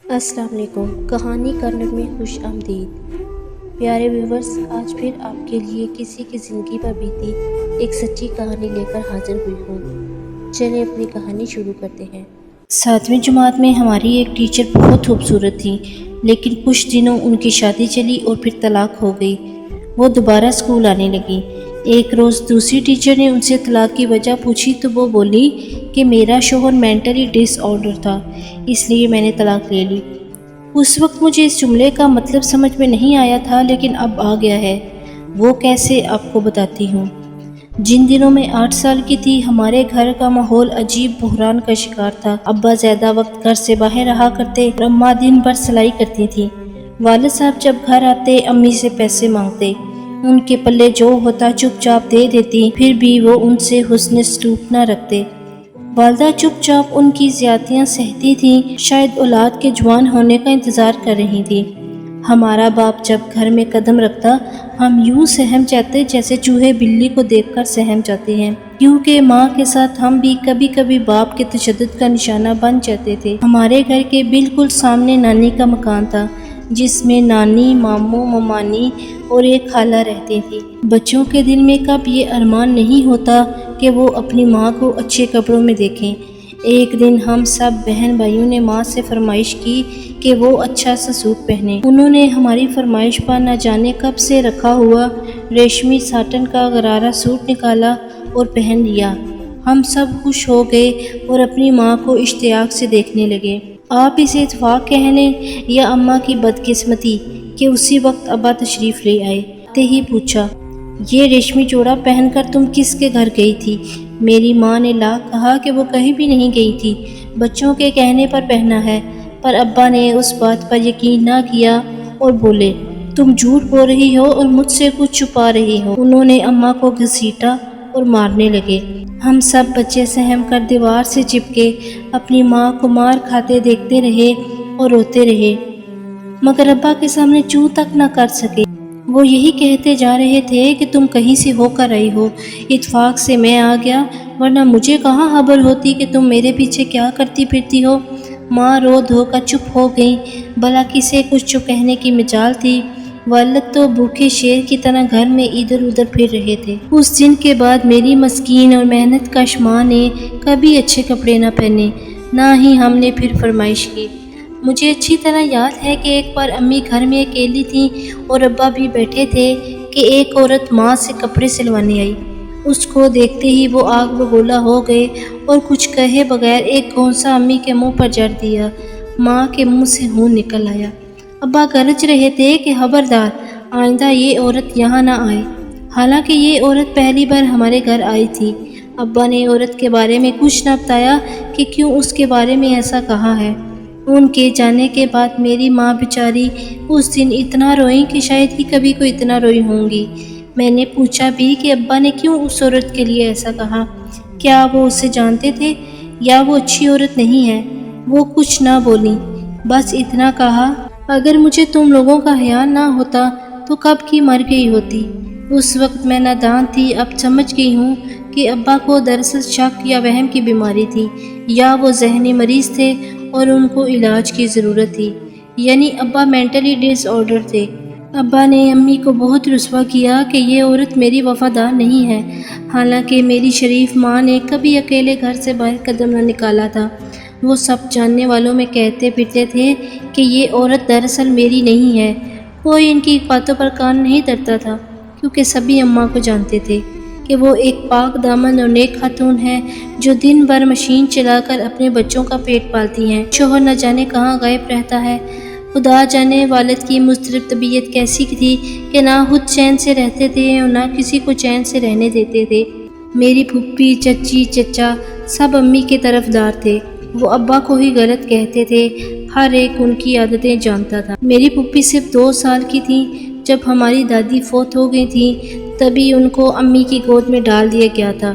السلام علیکم۔ کہانی کارنر میں خوش آمدید۔ پیارے ویورز، آج پھر آپ کے لیے کسی کی زندگی پر بیتی ایک سچی کہانی لے کر حاضر ہوئی ہوں۔ چلیں اپنی کہانی شروع کرتے ہیں۔ 7ویں جماعت میں ہماری ایک ٹیچر بہت خوبصورت تھی، لیکن کچھ دنوں ان کی شادی چلی اور پھر طلاق ہو گئی۔ وہ دوبارہ اسکول آنے لگی۔ ایک روز دوسری ٹیچر نے ان سے طلاق کی وجہ پوچھی تو وہ بولی کہ میرا شوہر مینٹلی ڈس آرڈر تھا، اس لیے میں نے طلاق لے لی۔ اس وقت مجھے اس جملے کا مطلب سمجھ میں نہیں آیا تھا، لیکن اب آ گیا ہے۔ وہ کیسے، آپ کو بتاتی ہوں۔ جن دنوں میں 8 سال کی تھی، ہمارے گھر کا ماحول عجیب بحران کا شکار تھا۔ ابا زیادہ وقت گھر سے باہر رہا کرتے اور اماں دن بھر سلائی کرتی تھی۔ والد صاحب جب گھر آتے امی سے پیسے مانگتے، ان کے پلے جو ہوتا چپ چاپ دے دیتی، پھر بھی وہ ان سے حسن سلوک نہ رکھتے۔ والدہ چپ چاپ ان کی زیادتیاں سہتی تھیں، شاید اولاد کے جوان ہونے کا انتظار کر رہی تھیں۔ ہمارا باپ جب گھر میں قدم رکھتا، ہم یوں سہم جاتے جیسے چوہے بلی کو دیکھ کر سہم جاتے ہیں، کیونکہ ماں کے ساتھ ہم بھی کبھی کبھی باپ کے تشدد کا نشانہ بن جاتے تھے۔ ہمارے گھر کے بالکل سامنے نانی کا مکان تھا، جس میں نانی، ماموں، ممانی اور ایک خالہ رہتی تھی۔ بچوں کے دل میں کب یہ ارمان نہیں ہوتا کہ وہ اپنی ماں کو اچھے کپڑوں میں دیکھیں۔ ایک دن ہم سب بہن بھائیوں نے ماں سے فرمائش کی کہ وہ اچھا سا سوٹ پہنے۔ انہوں نے ہماری فرمائش پر نہ جانے کب سے رکھا ہوا ریشمی ساٹن کا غرارہ سوٹ نکالا اور پہن لیا۔ ہم سب خوش ہو گئے اور اپنی ماں کو اشتیاق سے دیکھنے لگے۔ آپ اسے اتفاق کہہ لیں یا اماں کی بدقسمتی کہ اسی وقت ابا تشریف لے آئے۔ آتے ہی پوچھا، یہ ریشمی جوڑا پہن کر تم کس کے گھر گئی تھی؟ میری ماں نے لاکھ کہا کہ وہ کہیں بھی نہیں گئی تھی، بچوں کے کہنے پر پہنا ہے، پر ابا نے اس بات پر یقین نہ کیا اور بولے، تم جھوٹ بول رہی ہو اور مجھ سے کچھ چھپا رہی ہو۔ انہوں نے اماں کو گھسیٹا اور مارنے لگے۔ ہم سب بچے سہم کر دیوار سے چپکے اپنی ماں کو مار کھاتے دیکھتے رہے اور روتے رہے، مگر ابا کے سامنے چوں تک نہ کر سکے۔ وہ یہی کہتے جا رہے تھے کہ تم کہیں سے ہو کر آئی ہو، اتفاق سے میں آ گیا، ورنہ مجھے کہاں خبر ہوتی کہ تم میرے پیچھے کیا کرتی پھرتی ہو۔ ماں رو دھو کر چپ ہو گئی، بھلا کسے کچھ چپ کہنے کی مجال تھی۔ والد تو بھوکے شیر کی طرح گھر میں ادھر ادھر پھر رہے تھے۔ اس دن کے بعد میری مسکین اور محنت کش ماں نے کبھی اچھے کپڑے نہ پہنے، نہ ہی ہم نے پھر فرمائش کی۔ مجھے اچھی طرح یاد ہے کہ ایک بار امی گھر میں اکیلی تھیں اور ابا بھی بیٹھے تھے کہ ایک عورت ماں سے کپڑے سلوانے آئی۔ اس کو دیکھتے ہی وہ آگ بگولا ہو گئے اور کچھ کہے بغیر ایک گھونسا امی کے منہ پر جڑ دیا۔ ماں کے منہ سے خون نکل آیا۔ ابا گرج رہے تھے کہ خبردار، آئندہ یہ عورت یہاں نہ آئے۔ حالانکہ یہ عورت پہلی بار ہمارے گھر آئی تھی۔ ابا نے عورت کے بارے میں کچھ نہ بتایا کہ کیوں اس کے بارے میں ایسا کہا ہے۔ ان کے جانے کے بعد میری ماں بیچاری اس دن اتنا روئی کہ شاید ہی کبھی کوئی اتنا روئی ہوں گی۔ میں نے پوچھا بھی کہ ابا نے کیوں اس عورت کے لیے ایسا کہا، کیا وہ اسے جانتے تھے یا وہ اچھی عورت نہیں ہے؟ وہ کچھ نہ بولیں، بس اتنا کہا، اگر مجھے تم لوگوں کا خیال نہ ہوتا تو کب کی مر گئی ہوتی۔ اس وقت میں نادان تھی، اب سمجھ گئی ہوں کہ ابا کو دراصل شک یا وہم کی بیماری تھی، یا وہ ذہنی مریض تھے اور ان کو علاج کی ضرورت تھی، یعنی ابا مینٹلی ڈس آرڈر تھے۔ ابا نے امی کو بہت رسوا کیا کہ یہ عورت میری وفادار نہیں ہے، حالانکہ میری شریف ماں نے کبھی اکیلے گھر سے باہر قدم نہ نکالا تھا۔ وہ سب جاننے والوں میں کہتے پھرتے تھے کہ یہ عورت دراصل میری نہیں ہے۔ کوئی ان کی باتوں پر کان نہیں دھرتا تھا، کیونکہ سبھی اماں کو جانتے تھے کہ وہ ایک پاک دامن اور نیک خاتون ہے جو دن بھر مشین چلا کر اپنے بچوں کا پیٹ پالتی ہیں۔ شوہر نہ جانے کہاں غائب رہتا ہے، خدا جانے والد کی مضطرب طبیعت کیسی تھی کہ نہ خود چین سے رہتے تھے اور نہ کسی کو چین سے رہنے دیتے تھے۔ میری پھپھی، چچی، چچا سب امی کے طرفدار تھے، وہ ابا کو ہی غلط کہتے تھے، ہر ایک ان کی عادتیں جانتا تھا۔ میری پھپھی صرف 2 سال کی تھی جب ہماری دادی فوت ہو گئی تھی، تبھی ان کو امی کی گود میں ڈال دیا گیا تھا۔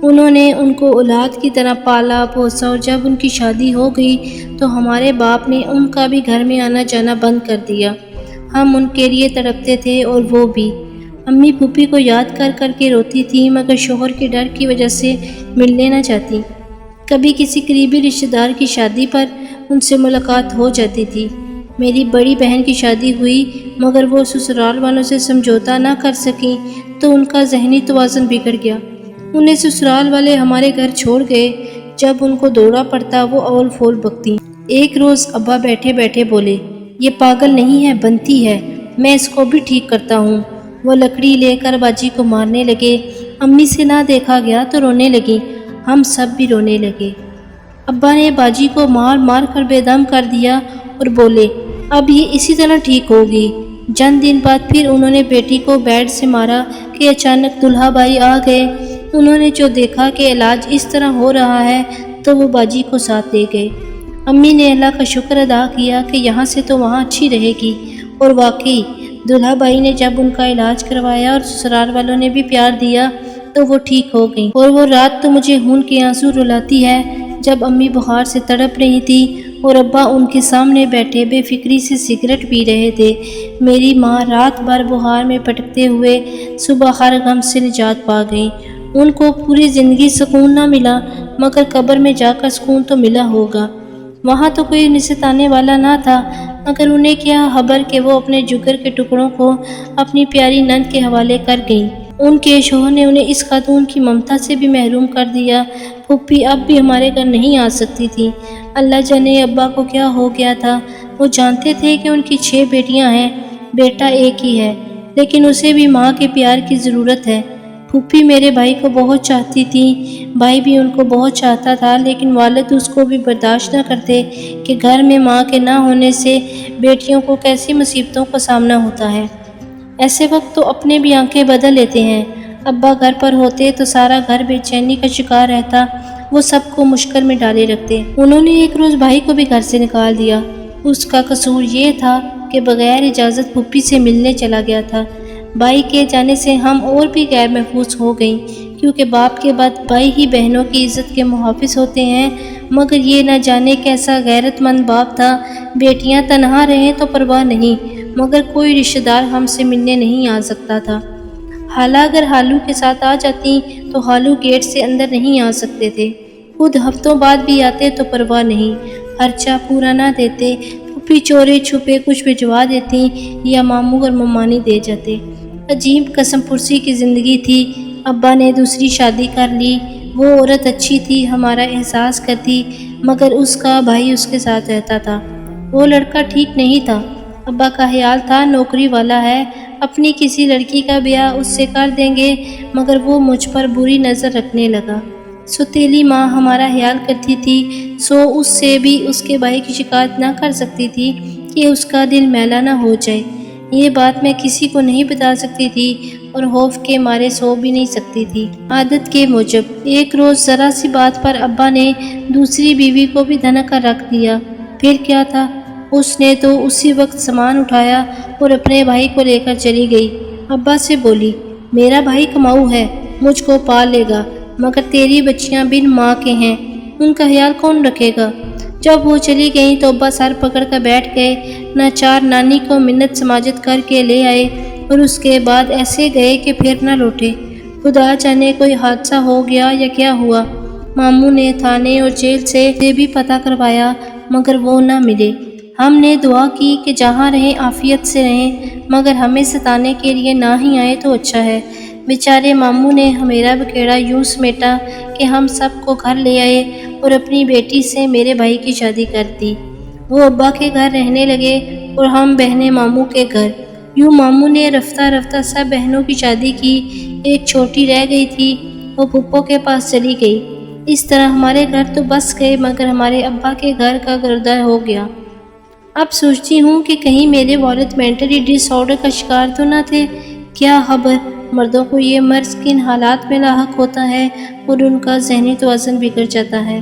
انہوں نے ان کو اولاد کی طرح پالا پوسا، اور جب ان کی شادی ہو گئی تو ہمارے باپ نے ان کا بھی گھر میں آنا جانا بند کر دیا۔ ہم ان کے لیے تڑپتے تھے اور وہ بھی۔ امی پھوپھی کو یاد کر کر کے روتی تھی، مگر شوہر کے ڈر کی وجہ سے ملنے نہ چاہتی۔ کبھی کسی قریبی رشتہ دار کی شادی پر ان سے ملاقات ہو جاتی تھی۔ میری بڑی بہن کی شادی ہوئی مگر وہ سسرال والوں سے سمجھوتا نہ کر سکیں تو ان کا ذہنی توازن بگڑ گیا۔ انہیں سسرال والے ہمارے گھر چھوڑ گئے۔ جب ان کو دوڑا پڑتا وہ اول فول بکتی۔ ایک روز ابا بیٹھے بیٹھے بولے، یہ پاگل نہیں ہے، بنتی ہے، میں اس کو بھی ٹھیک کرتا ہوں۔ وہ لکڑی لے کر باجی کو مارنے لگے۔ امی سے نہ دیکھا گیا تو رونے لگی، ہم سب بھی رونے لگے۔ ابا نے باجی کو مار مار کر بے دم کر دیا اور بولے، اب یہ اسی طرح ٹھیک ہوگی۔ چند دن بعد پھر انہوں نے بیٹی کو بیٹ سے مارا کہ اچانک دلہا بھائی آ گئے۔ انہوں نے جو دیکھا کہ علاج اس طرح ہو رہا ہے تو وہ باجی کو ساتھ لے گئے۔ امی نے اللہ کا شکر ادا کیا کہ یہاں سے تو وہاں اچھی رہے گی، اور واقعی دلہا بھائی نے جب ان کا علاج کروایا اور سسرال والوں نے بھی پیار دیا تو وہ ٹھیک ہو گئیں۔ اور وہ رات تو مجھے خون کے آنسو رلاتی ہے جب امی بخار سے تڑپ رہی تھی اور ابا ان کے سامنے بیٹھے بے فکری سے سگریٹ پی رہے تھے۔ میری ماں رات بھر بخار میں پٹکتے ہوئے صبح ہر غم سے نجات پا گئیں۔ ان کو پوری زندگی سکون نہ ملا مگر قبر میں جا کر سکون تو ملا ہوگا۔ وہاں تو کوئی انہیں ستانے والا نہ تھا، مگر انہیں کیا خبر کہ وہ اپنے جگر کے ٹکڑوں کو اپنی پیاری نند کے حوالے کر گئیں۔ ان کے شوہر نے انہیں اس خاتون کی ممتا سے بھی محروم کر دیا۔ پھوپھی اب بھی ہمارے گھر نہیں آ سکتی تھی۔ اللہ جانے ابا کو کیا ہو گیا تھا۔ وہ جانتے تھے کہ ان کی 6 بیٹیاں ہیں، بیٹا ایک ہی ہے، لیکن اسے بھی ماں کے پیار کی ضرورت ہے۔ پھوپھی میرے بھائی کو بہت چاہتی تھی، بھائی بھی ان کو بہت چاہتا تھا، لیکن والد اس کو بھی برداشت نہ کرتے کہ گھر میں ماں کے نہ ہونے سے بیٹیوں کو کیسی مصیبتوں کا سامنا ہوتا ہے۔ ایسے وقت تو اپنے بھی آنکھیں بدل لیتے ہیں۔ ابا گھر پر ہوتے تو سارا گھر بے چینی کا شکار رہتا، وہ سب کو مشکل میں ڈالے رکھتے۔ انہوں نے ایک روز بھائی کو بھی گھر سے نکال دیا۔ اس کا قصور یہ تھا کہ بغیر اجازت پھوپھی سے ملنے چلا گیا تھا۔ بھائی کے جانے سے ہم اور بھی غیر محفوظ ہو گئیں، کیونکہ باپ کے بعد بھائی ہی بہنوں کی عزت کے محافظ ہوتے ہیں، مگر یہ نہ جانے کیسا غیرت مند باپ تھا۔ بیٹیاں تنہا رہیں تو پرواہ نہیں، مگر کوئی رشتہ دار ہم سے ملنے نہیں آ سکتا تھا۔ حالہ اگر ہالو کے ساتھ آ جاتی تو ہالو گیٹ سے اندر نہیں آ سکتے تھے، خود ہفتوں بعد بھی آتے تو پرواہ نہیں، خرچہ پورا نہ دیتے، پھوپھی چورے چھپے کچھ بھجوا دیتی یا ماموں اور ممانی دے جاتے۔ عجیب قسم پرسی کی زندگی تھی۔ ابا نے دوسری شادی کر لی۔ وہ عورت اچھی تھی، ہمارا احساس کرتی، مگر اس کا بھائی اس کے ساتھ رہتا تھا۔ وہ لڑکا ٹھیک نہیں تھا۔ ابا کا خیال تھا نوکری والا ہے، اپنی کسی لڑکی کا بیاہ اس سے کر دیں گے، مگر وہ مجھ پر بری نظر رکھنے لگا۔ سوتیلی ماں ہمارا خیال کرتی تھی، سو اس سے بھی اس کے بھائی کی شکایت نہ کر سکتی تھی کہ اس کا دل میلا نہ ہو جائے۔ یہ بات میں کسی کو نہیں بتا سکتی تھی اور خوف کے مارے سو بھی نہیں سکتی تھی۔ عادت کے موجب ایک روز ذرا سی بات پر ابا نے دوسری بیوی کو بھی دھنا کر رکھ دیا۔ پھر کیا تھا، اس نے تو اسی وقت سامان اٹھایا اور اپنے بھائی کو لے کر چلی گئی۔ ابا سے بولی، میرا بھائی کماؤ ہے، مجھ کو پال لے گا، مگر تیری بچیاں بن ماں کے ہیں، ان کا خیال کون رکھے گا؟ جب وہ چلی گئیں تو ابا سر پکڑ کر بیٹھ گئے، ناچار نانی کو منت سماجت کر کے لے آئے اور اس کے بعد ایسے گئے کہ پھر نہ لوٹے۔ خدا جانے کوئی حادثہ ہو گیا یا کیا ہوا۔ ماموں نے تھانے اور جیل سے بھی پتہ کروایا مگر وہ نہ ملے۔ ہم نے دعا کی کہ جہاں رہیں عافیت سے رہیں، مگر ہمیں ستانے کے لیے نہ ہی آئے تو اچھا ہے۔ بیچارے ماموں نے میرا بکھیڑا یوں سمیٹا کہ ہم سب کو گھر لے آئے اور اپنی بیٹی سے میرے بھائی کی شادی کر دی۔ وہ ابا کے گھر رہنے لگے اور ہم بہنیں ماموں کے گھر۔ یوں ماموں نے رفتہ رفتہ سب بہنوں کی شادی کی، ایک چھوٹی رہ گئی تھی، وہ پھپھو کے پاس چلی گئی۔ اس طرح ہمارے گھر تو بس گئے مگر ہمارے ابا کے گھر کا گردہ ہو گیا۔ اب سوچتی ہوں کہ کہیں میرے والد مینٹلی ڈس آرڈر کا شکار تو نہ تھے۔ کیا خبر مردوں کو یہ مرض کن حالات میں لاحق ہوتا ہے اور ان کا ذہنی توازن بگڑ جاتا ہے۔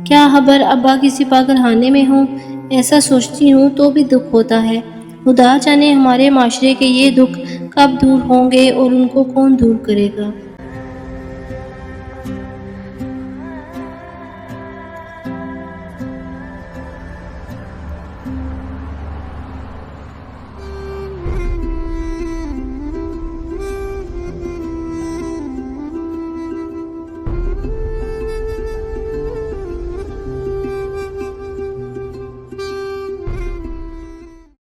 کیا خبر ابا کسی پاگل خانے میں ہوں۔ ایسا سوچتی ہوں تو بھی دکھ ہوتا ہے۔ خدا جانے ہمارے معاشرے کے یہ دکھ کب دور ہوں گے اور ان کو کون دور کرے گا۔